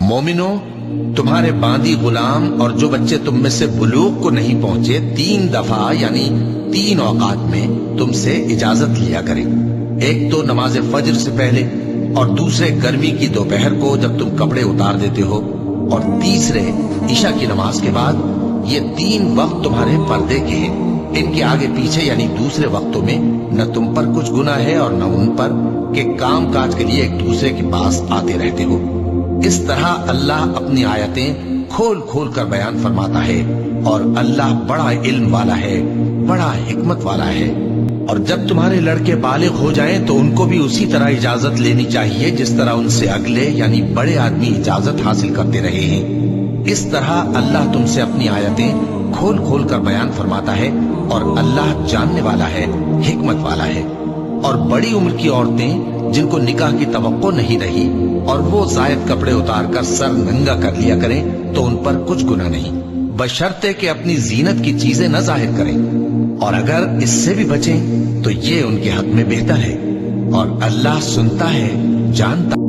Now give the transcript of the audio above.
مومنو، تمہارے باندی غلام اور جو بچے تم میں سے بلوغ کو نہیں پہنچے 3 دفعہ یعنی 3 اوقات میں تم سے اجازت لیا کریں. ایک تو نماز فجر سے پہلے، اور دوسرے گرمی کی دوپہر کو جب تم کپڑے اتار دیتے ہو، اور تیسرے عشاء کی نماز کے بعد. یہ 3 وقت تمہارے پردے کے ہیں. ان کے آگے پیچھے یعنی دوسرے وقتوں میں نہ تم پر کچھ گناہ ہے اور نہ ان پر کہ کام کاج کے لیے ایک دوسرے کے پاس آتے رہتے ہو. اس طرح اللہ اپنی آیتیں کھول کھول کر بیان فرماتا ہے، اور اللہ بڑا علم والا ہے، بڑا حکمت والا ہے. اور جب تمہارے لڑکے بالغ ہو جائیں تو ان کو بھی اسی طرح اجازت لینی چاہیے جس طرح ان سے اگلے یعنی بڑے آدمی اجازت حاصل کرتے رہے ہیں. اس طرح اللہ تم سے اپنی آیتیں کھول کھول کر بیان فرماتا ہے، اور اللہ جاننے والا ہے، حکمت والا ہے. اور بڑی عمر کی عورتیں جن کو نکاح کی توقع نہیں رہی اور وہ زائد کپڑے اتار کر سر ننگا کر لیا کریں تو ان پر کچھ گناہ نہیں، بشرطے کہ اپنی زینت کی چیزیں نہ ظاہر کریں. اور اگر اس سے بھی بچیں تو یہ ان کے حق میں بہتر ہے، اور اللہ سنتا ہے، جانتا